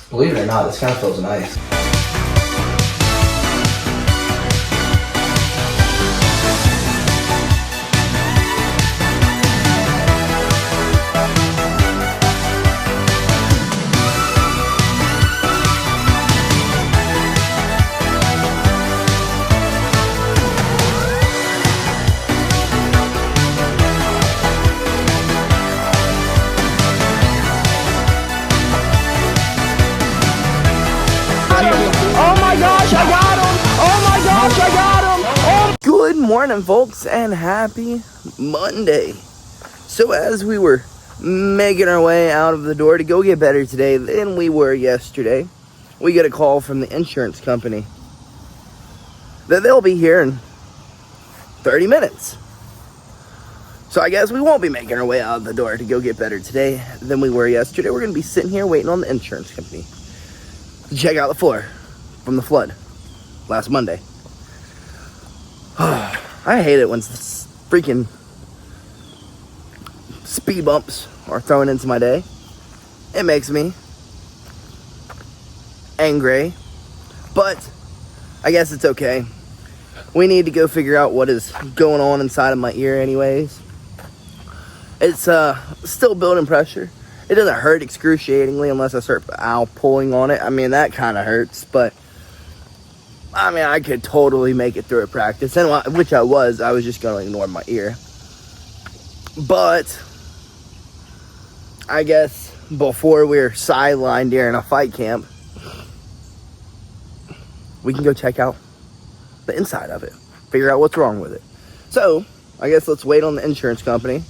Believe it or not, this kind of feels nice. Good morning, folks, and happy Monday. So as we were making our way out of the door to go get better today than we were yesterday, we get a call from the insurance company that they'll be here in 30 minutes. So I guess we won't be making our way out of the door to go get better today than we were yesterday. We're going to be sitting here waiting on the insurance company to check out the floor from the flood last Monday. I hate it when freaking speed bumps are thrown into my day. It makes me angry, but I guess it's okay. We need to go figure out what is going on inside of my ear anyways. It's still building pressure. It doesn't hurt excruciatingly unless I start pulling on it. I mean, that kind of hurts, but I mean, I could totally make it through a practice, and which I was just going to ignore my ear. But I guess before we're sidelined during a fight camp, we can go check out the inside of it, figure out what's wrong with it. So I guess let's wait on the insurance company,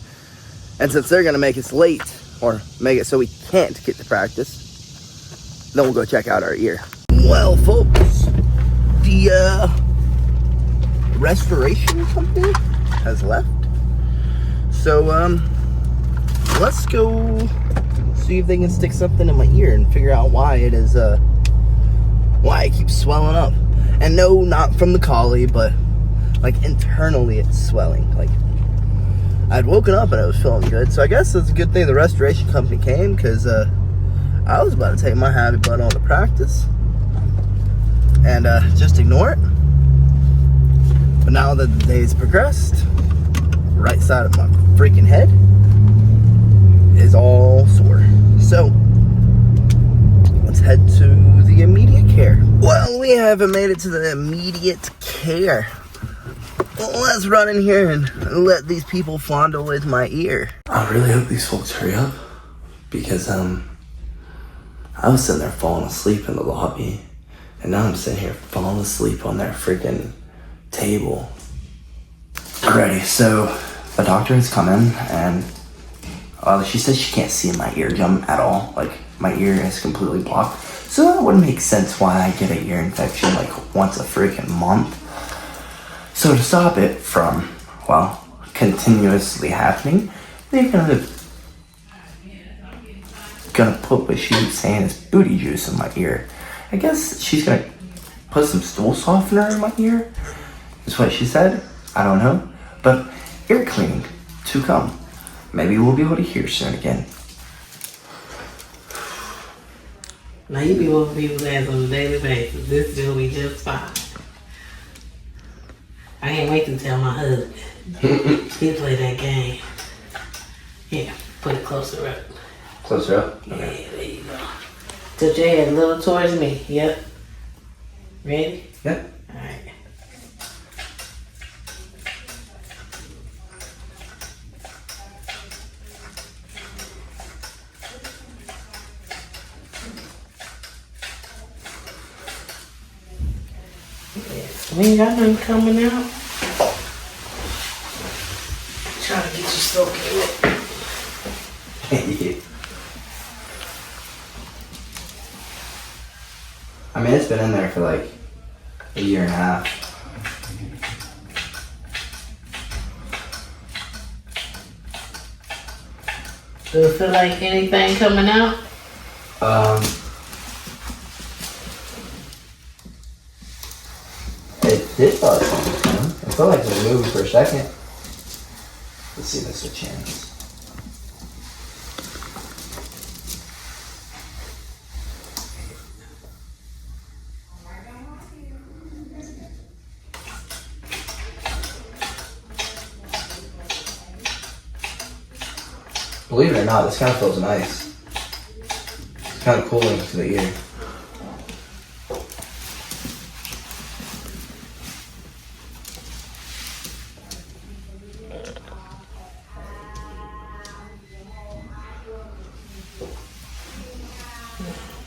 and since they're going to make us late, or make it so we can't get to practice, then we'll go check out our ear. Well, folks, the restoration company has left. So, let's go see if they can stick something in my ear and figure out why it is, why it keeps swelling up. And no, not from the collie, but, like, internally it's swelling. Like, I'd woken up and I was feeling good. So I guess it's a good thing the restoration company came, because, I was about to take my happy butt on to practice and just ignore it. But now that the day's progressed, the right side of my freaking head is all sore. So let's head to the immediate care. Well, we haven't made it to the immediate care. Well, let's run in here and let these people fondle with my ear. I really hope these folks hurry up, because I was sitting there falling asleep in the lobby, and now I'm sitting here falling asleep on their freaking table. Alrighty, so the doctor has come in, and she says she can't see my eardrum at all. Like, my ear is completely blocked. So that would make sense why I get an ear infection like once a freaking month. So to stop it from, well, continuously happening, they're gonna put what she was saying is booty juice in my ear. I guess she's gonna put some stool softener in my ear, is what she said. I don't know. But ear cleaning to come. Maybe we'll be able to hear soon again. Now you be with people's ass on a daily basis. This is gonna be just fine. I can't wait to tell my husband. He play that game. Yeah, put it closer up. Closer up? Okay. Yeah, there you go. Tilt your head a little towards me. Yep. Ready? Yep. Alright. We ain't got nothing coming out. Trying to get you soaking wet. I mean, it's been in there for like a year and a half. Do it feel like anything coming out? It did feel like something was coming. It felt like it moved for a second. Let's see if this switch hands. Believe it or not, this kind of feels nice. It's kind of cooling to the ear.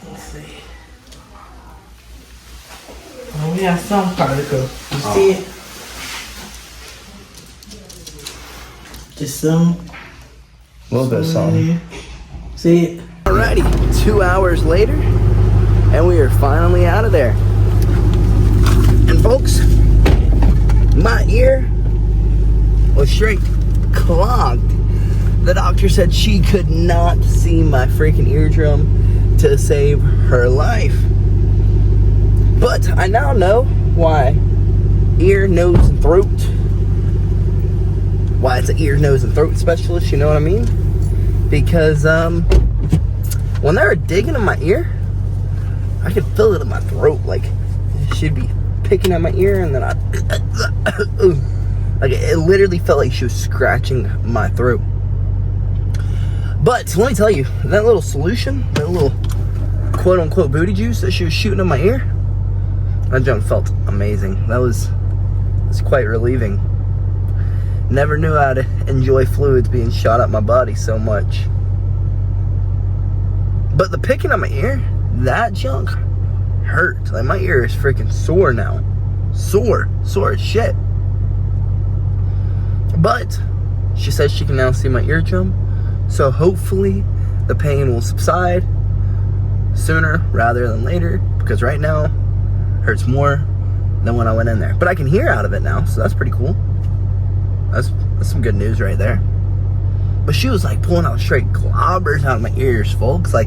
Let's see. Oh, we have some particle. You see it? Just some. A little bit of something. See it? Alrighty, 2 hours later, and we are finally out of there. And folks, my ear was straight clogged. The doctor said she could not see my freaking eardrum to save her life. But I now know why ear, nose, and throat. Why it's an ear, nose, and throat specialist, you know what I mean? Because when they were digging in my ear, I could feel it in my throat. Like she'd be picking at my ear, and then like it literally felt like she was scratching my throat. But let me tell you, that little solution, that little quote-unquote booty juice that she was shooting in my ear, that junk felt amazing. That was quite relieving. Never knew how to enjoy fluids being shot up my body so much. But the picking on my ear, that junk hurt. Like my ear is freaking sore now. Sore as shit. But she says she can now see my eardrum, so hopefully the pain will subside sooner rather than later, because right now it hurts more than when I went in there. But I can hear out of it now, so that's pretty cool. That's some good news right there. But she was like pulling out straight clobbers out of my ears, folks. Like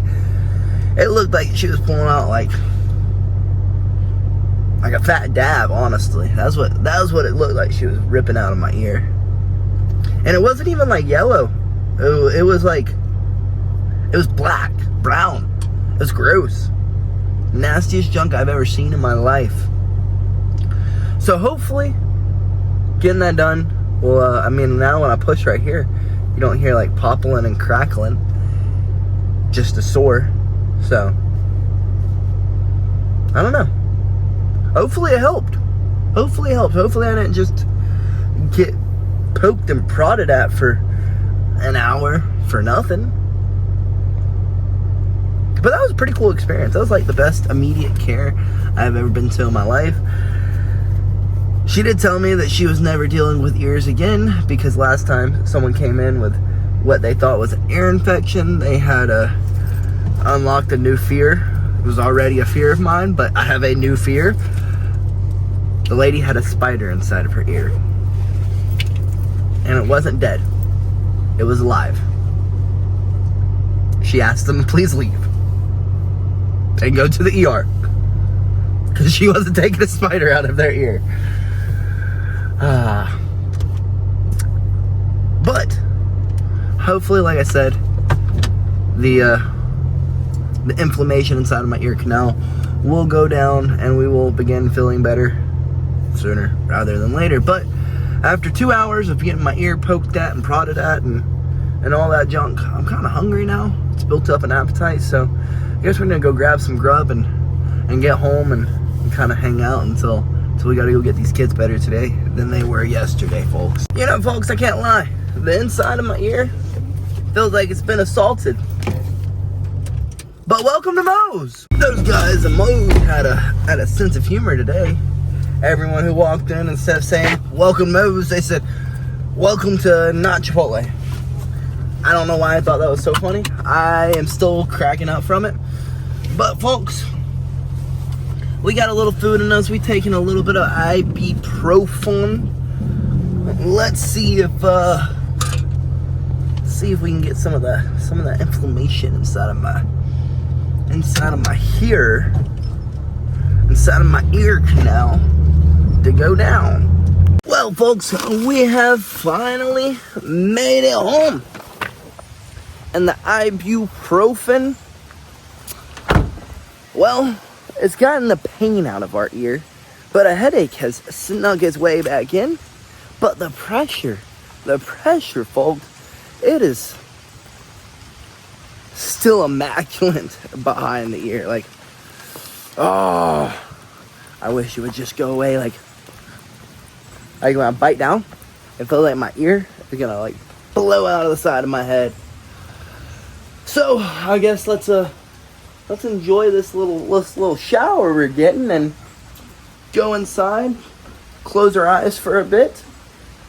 it looked like she was pulling out like a fat dab, honestly. That was what it looked like she was ripping out of my ear. And it wasn't even like yellow. It was like, it was black, brown. It was gross. Nastiest junk I've ever seen in my life. So hopefully getting that done. Well, I mean, now when I push right here, you don't hear like poppling and crackling, just a sore. So I don't know. Hopefully it helped. Hopefully it helped. Hopefully I didn't just get poked and prodded at for an hour for nothing. But that was a pretty cool experience. That was like the best immediate care I've ever been to in my life. She did tell me that she was never dealing with ears again, because last time someone came in with what they thought was an ear infection, they had unlocked a new fear. It was already a fear of mine, but I have a new fear. The lady had a spider inside of her ear. And it wasn't dead. It was alive. She asked them to please leave and go to the ER, because she wasn't taking a spider out of their ear. But hopefully, like I said, the inflammation inside of my ear canal will go down and we will begin feeling better sooner rather than later. But after 2 hours of getting my ear poked at and prodded at and all that junk, I'm kind of hungry now. It's built up an appetite, so I guess we're gonna go grab some grub and get home and kind of hang out until we gotta go get these kids better today than they were yesterday, folks. You know, folks, I can't lie. The inside of my ear feels like it's been assaulted. But welcome to Moe's. Those guys at Moe's had a sense of humor today. Everyone who walked in, instead of saying, welcome Moe's, they said, welcome to not Chipotle. I don't know why I thought that was so funny. I am still cracking up from it. But folks, we got a little food in us. We taking a little bit of ibuprofen. Let's see if we can get some of that inflammation inside of my ear canal to go down. Well, folks, we have finally made it home. And the ibuprofen, well, it's gotten the pain out of our ear, but a headache has snuck its way back in. But the pressure, folks, it is still immaculate behind the ear. Like, oh, I wish it would just go away. Like when I bite down, it feels like my ear is gonna like blow out of the side of my head. So I guess let's enjoy this little shower we're getting and go inside, close our eyes for a bit,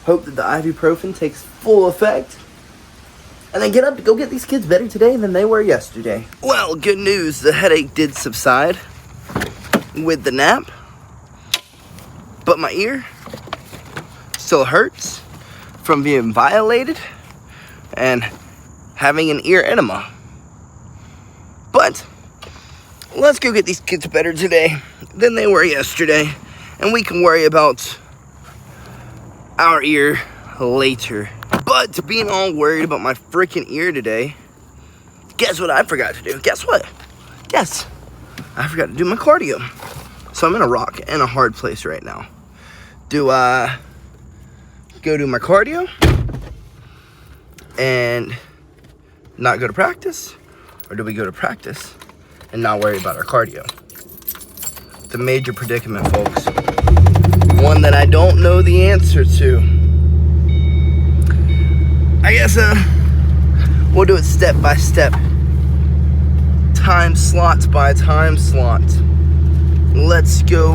hope that the ibuprofen takes full effect, and then get up to go get these kids better today than they were yesterday. Well, good news, the headache did subside with the nap, but my ear still hurts from being violated and having an ear enema. But let's go get these kids better today than they were yesterday, and we can worry about our ear later. But being all worried about my freaking ear today, guess what I forgot to do? Guess what? Yes, I forgot to do my cardio. So I'm in a rock and a hard place right now. Do I go do my cardio and not go to practice? Or do we go to practice and not worry about our cardio? The major predicament, folks. One that I don't know the answer to. I guess we'll do it step by step. Time slot by time slot. Let's go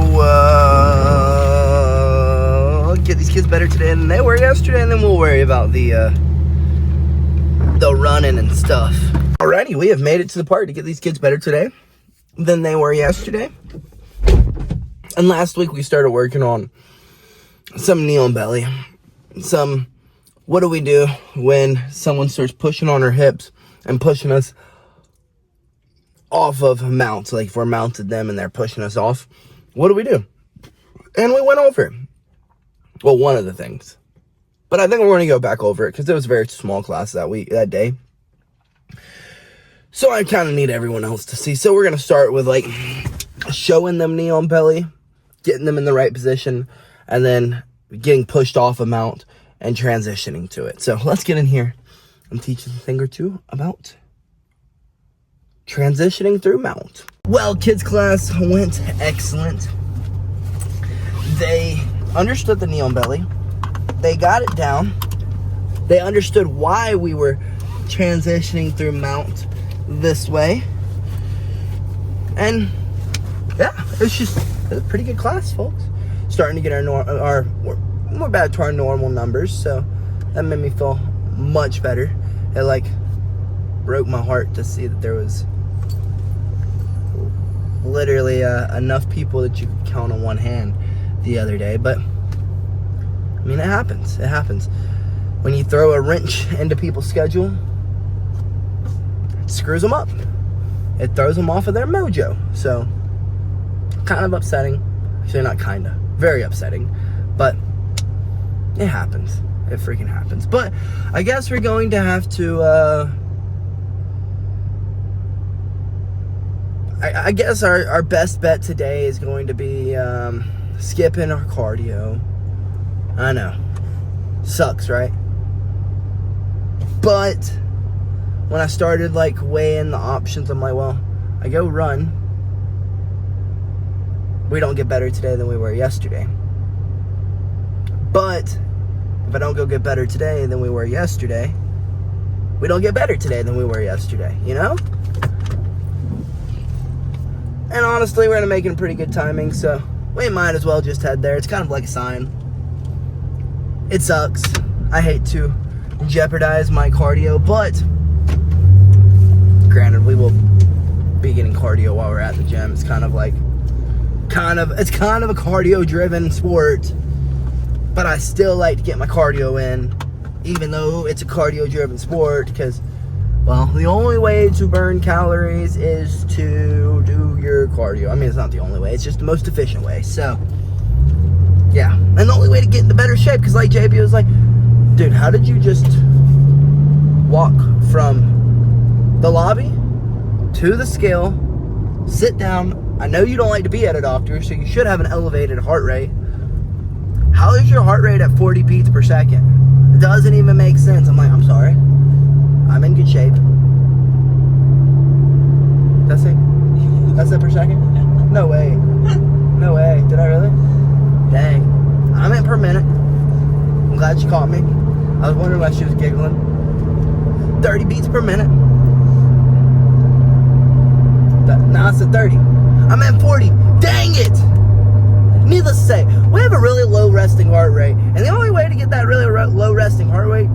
get these kids better today than they were yesterday, and then we'll worry about the running and stuff. Alrighty, we have made it to the part to get these kids better today than they were yesterday. And last week we started working on some knee on belly. What do we do when someone starts pushing on our hips and pushing us off of mounts? Like if we're mounted them and they're pushing us off, what do we do? And we went over it. Well, one of the things. But I think we're going to go back over it because it was a very small class that day. So I kind of need everyone else to see. So we're going to start with like showing them knee on belly, getting them in the right position, and then getting pushed off a mount and transitioning to it. So let's get in here and teach a thing or two about transitioning through mount. Well, kids class went excellent. They understood the knee on belly. They got it down. They understood why we were transitioning through mount this way. And yeah, it's a pretty good class, folks. Starting to get we're back to our normal numbers, so that made me feel much better. It like broke my heart to see that there was literally enough people that you could count on one hand the other day. But I mean, it happens. When you throw a wrench into people's schedule, it screws them up. It throws them off of their mojo. So kind of upsetting. Actually, not kinda, very upsetting. But it happens. It freaking happens. But I guess we're going to have to I guess our best bet today is going to be skipping our cardio. I know, sucks, right? But when I started like weighing the options, I'm like, well, I go run. We don't get better today than we were yesterday. But if I don't go get better today than we were yesterday, we don't get better today than we were yesterday, you know? And honestly, we're gonna make it pretty good timing, so we might as well just head there. It's kind of like a sign. It sucks. I hate to jeopardize my cardio, but granted, we will be getting cardio while we're at the gym. It's kind of a cardio-driven sport, but I still like to get my cardio in, even though it's a cardio-driven sport, because, well, the only way to burn calories is to do your cardio. I mean, it's not the only way. It's just the most efficient way. So, yeah. And the only way to get into better shape, because like JB was like, dude, how did you just walk from the lobby to the scale, sit down? I know you don't like to be at a doctor, so you should have an elevated heart rate. How is your heart rate at 40 beats per second? It doesn't even make sense. I'm like, I'm sorry. I'm in good shape. That's it? That's it per second? No way. No way. Did I really? Dang. I meant per minute. I'm glad she caught me. I was wondering why she was giggling. 30 beats per minute. Now it's at 30. I'm at 40. Dang it! Needless to say, we have a really low resting heart rate. And the only way to get that really low resting heart rate?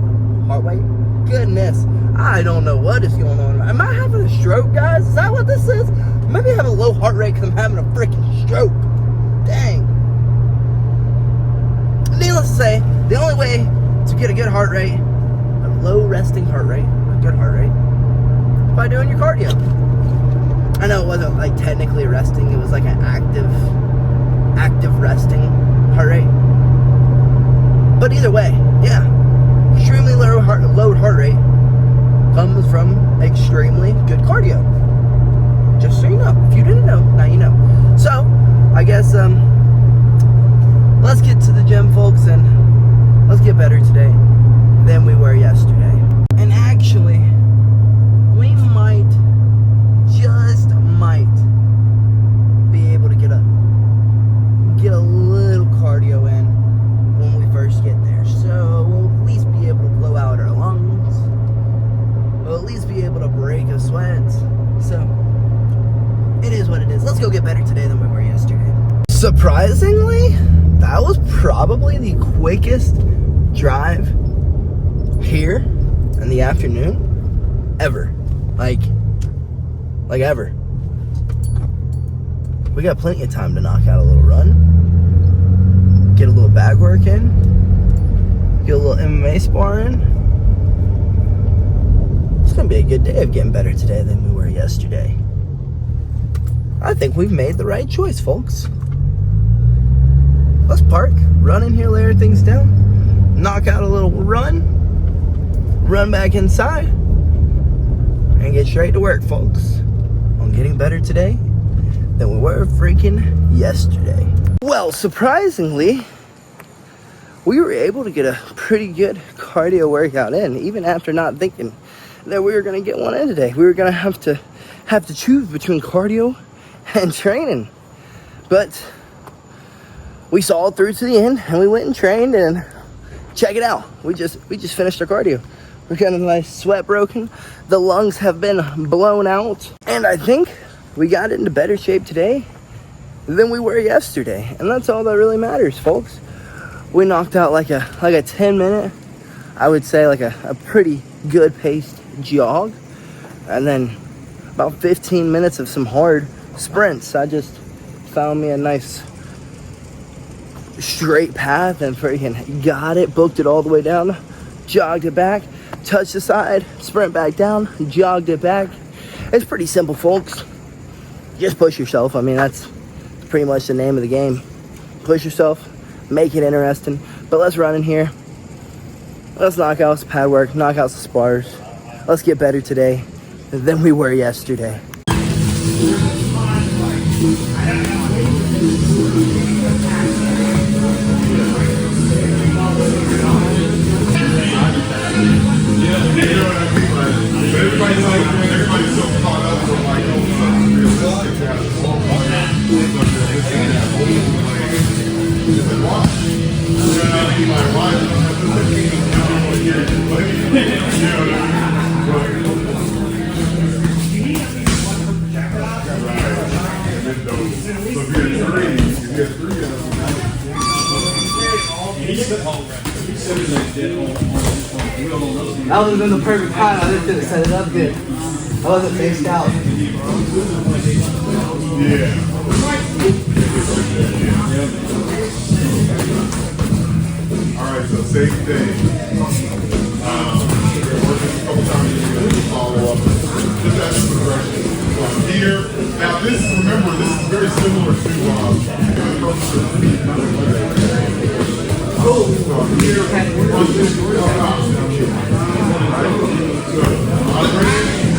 Goodness, I don't know what is going on. Am I having a stroke, guys? Is that what this is? Maybe I have a low heart rate because I'm having a freaking stroke. Dang. Needless to say, the only way to get a good heart rate, a low resting heart rate, a good heart rate, is by doing your cardio. I know it wasn't like technically resting, it was like an active resting heart rate. But either way, yeah, extremely low heart rate comes from extremely good cardio. Just so you know. If you didn't know, now you know. So, I guess, let's get to the gym, folks, and let's get better today than we were yesterday. And actually, we might, just might, be able to get a little cardio in when we first get there. So, we'll at least be able to blow out our lungs. We'll at least be able to break a sweat. So, it is what it is. Let's go get better today than we were yesterday. Surprisingly, that was probably the quickest drive here in the afternoon ever. Like ever. We got plenty of time to knock out a little run, get a little bag work in, get a little MMA sparring. It's gonna be a good day of getting better today than we were yesterday. I think we've made the right choice, folks. Let's park, run in here, layer things down, knock out a little run back inside, and get straight to work, folks, on getting better today than we were freaking yesterday. Well, surprisingly, we were able to get a pretty good cardio workout in, even after not thinking that we were gonna get one in today. We were gonna have to choose between cardio and training, but we saw it through to the end, and we went and trained. And check it out, we just finished our cardio. We're got a nice sweat broken, the lungs have been blown out, and I think we got into better shape today than we were yesterday, and that's all that really matters, folks. We knocked out like a 10-minute, I would say, like a pretty good paced jog, and then about 15 minutes of some hard sprints. I just found me a nice straight path and freaking got it, booked it all the way down, jogged it back, touched the side, sprint back down, jogged it back. It's pretty simple, folks. Just push yourself. I mean, that's pretty much the name of the game. Push yourself, make it interesting. But let's run in here. Let's knock out some pad work, knock out some spars. Let's get better today than we were yesterday. Everybody's so caught up with like realistic That would have been the perfect time. I just didn't set it up good. I wasn't faced out. Yeah. Alright, so same thing. We're working a couple times to follow up. Just as a progression. Here, now this, remember, this is very similar to here, on this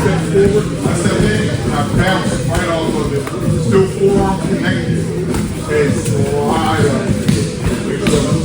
step forward, I step in, I bounce right off of it. Still forearm connected. And slide up. Make sure I'm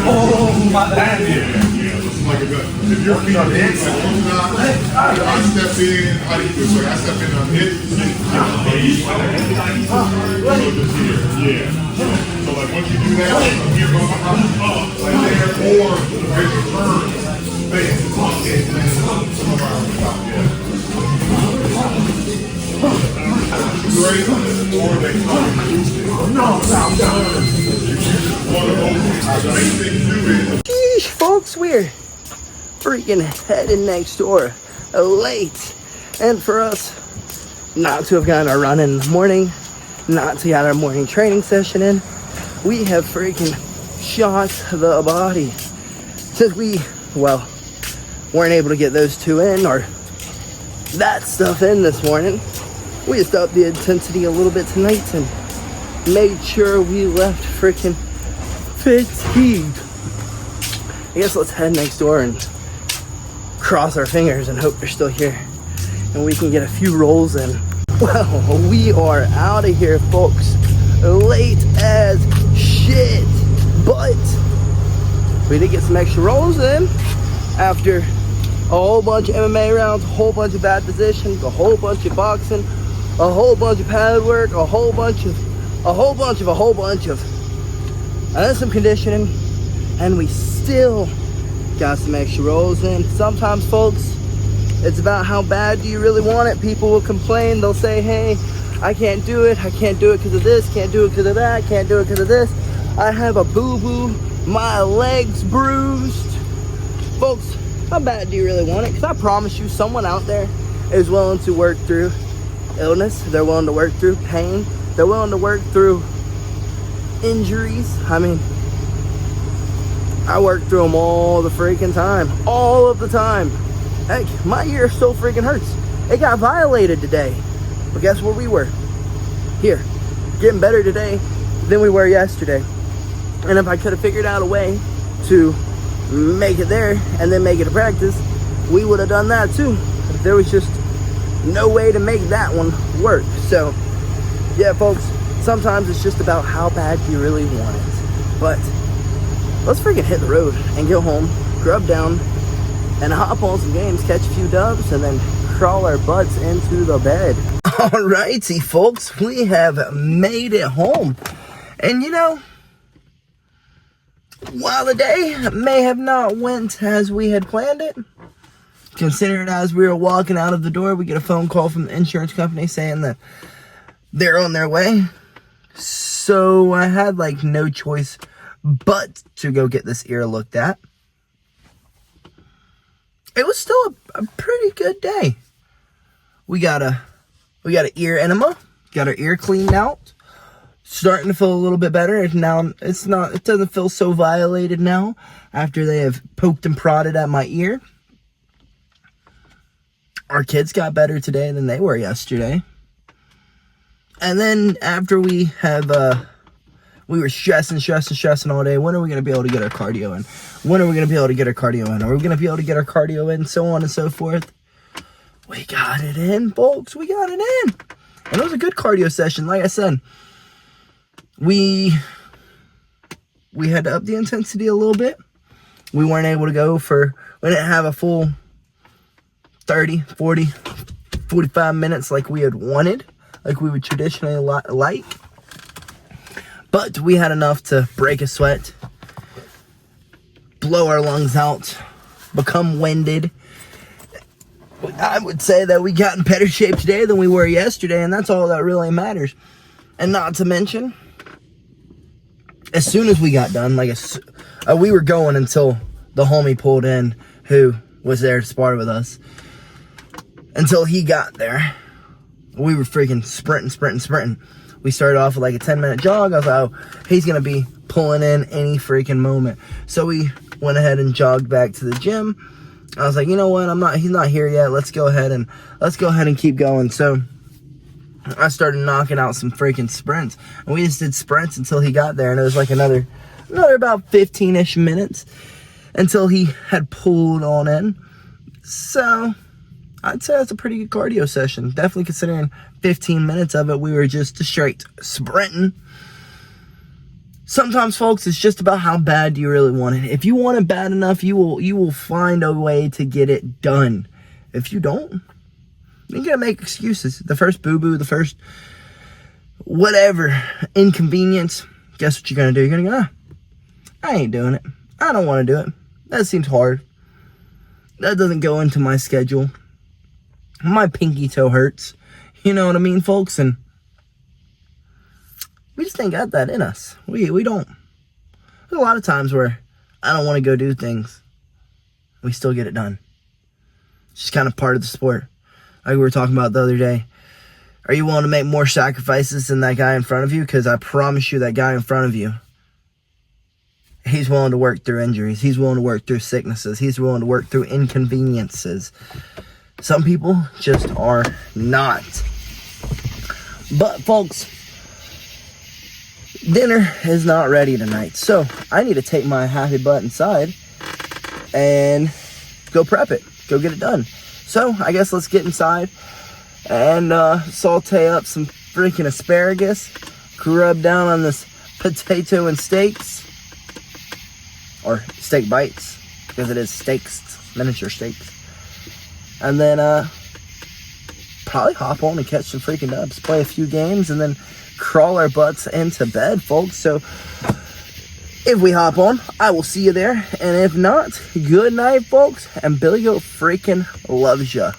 Oh, my bad. Like if your feet are in, I step in, how do you do it? I step in on hit. Yeah. So like once you do that, you're going up like there, or as you turn, face the pocket, and then come around the top. Great, or they come. No. One of those. The main thing to do is. Sheesh, folks, we're freaking heading next door late. And for us not to have gotten our run in the morning, not to get our morning training session in, we have freaking shot the body. Since we, well, weren't able to get those two in, or that stuff in this morning, we just upped the intensity a little bit tonight and made sure we left freaking fatigued. I guess let's head next door and cross our fingers and hope they're still here and we can get a few rolls in. Well, we are out of here, folks. Late as shit, but we did get some extra rolls in after a whole bunch of MMA rounds, a whole bunch of bad positions, a whole bunch of boxing, a whole bunch of pad work, a whole bunch of, and then some conditioning, and we still got some extra rolls in. Sometimes, folks, it's about how bad do you really want it. People will complain. They'll say, hey, I can't do it because of this, can't do it because of that, can't do it because of this. I have a boo-boo, my leg's bruised. Folks, how bad do you really want it? Because I promise you, someone out there is willing to work through illness. They're willing to work through pain. They're willing to work through injuries. I mean, I work through them all the freaking time. All of the time. Heck, my ear still freaking hurts. It got violated today. But guess where we were? Here. Getting better today than we were yesterday. And if I could have figured out a way to make it there and then make it a practice, we would have done that too. There was just no way to make that one work. So, yeah, folks, sometimes it's just about how bad you really want it. But let's freaking hit the road and go home, grub down, and hop on some games, catch a few dubs, and then crawl our butts into the bed. Alrighty, folks, we have made it home. And you know, while the day may have not went as we had planned it, considering as we were walking out of the door, we get a phone call from the insurance company saying that they're on their way. So I had like no choice but to go get this ear looked at. It was still a pretty good day. We got an ear enema, got our ear cleaned out. Starting to feel a little bit better. Now it doesn't feel so violated now after they have poked and prodded at my ear. Our kids got better today than they were yesterday. And then after we have, we were stressing all day. When are we going to be able to get our cardio in? When are we going to be able to get our cardio in? Are we going to be able to get our cardio in? So on and so forth. We got it in, folks. We got it in. And it was a good cardio session. Like I said, we had to up the intensity a little bit. We weren't able to go we didn't have a full 30, 40, 45 minutes like we had wanted, like we would traditionally like. But we had enough to break a sweat, blow our lungs out, become winded. I would say that we got in better shape today than we were yesterday, and that's all that really matters. And not to mention, as soon as we got done, we were going until the homie pulled in who was there to spar with us. Until he got there, we were freaking sprinting. We started off with like a 10-minute jog. I was like, oh, he's going to be pulling in any freaking moment. So we went ahead and jogged back to the gym. I was like, you know what? He's not here yet. Let's go ahead and keep going. So I started knocking out some freaking sprints. And we just did sprints until he got there. And it was like another about 15-ish minutes until he had pulled on in. So I'd say that's a pretty good cardio session. Definitely considering 15 minutes of it, we were just straight sprinting. Sometimes, folks, it's just about how bad do you really want it. If you want it bad enough, you will find a way to get it done. If you don't, you're gonna make excuses. The first boo-boo, the first whatever inconvenience, guess what you're gonna do? You're gonna go, I ain't doing it. I don't want to do it. That seems hard. That doesn't go into my schedule. My pinky toe hurts. You know what I mean, folks? And we just ain't got that in us. We don't. There's a lot of times where I don't want to go do things. We still get it done. It's just kind of part of the sport. Like we were talking about the other day. Are you willing to make more sacrifices than that guy in front of you? Because I promise you, that guy in front of you, he's willing to work through injuries. He's willing to work through sicknesses. He's willing to work through inconveniences. Some people just are not. But, folks, dinner is not ready tonight. So, I need to take my happy butt inside and go prep it. Go get it done. So, I guess let's get inside and saute up some freaking asparagus. Rub down on this potato and steaks. Or steak bites. Because it is steaks. Miniature steaks. And then, probably hop on and catch some freaking dubs. Play a few games and then crawl our butts into bed, folks. So, if we hop on, I will see you there. And if not, good night, folks. And BillyGoat freaking loves ya.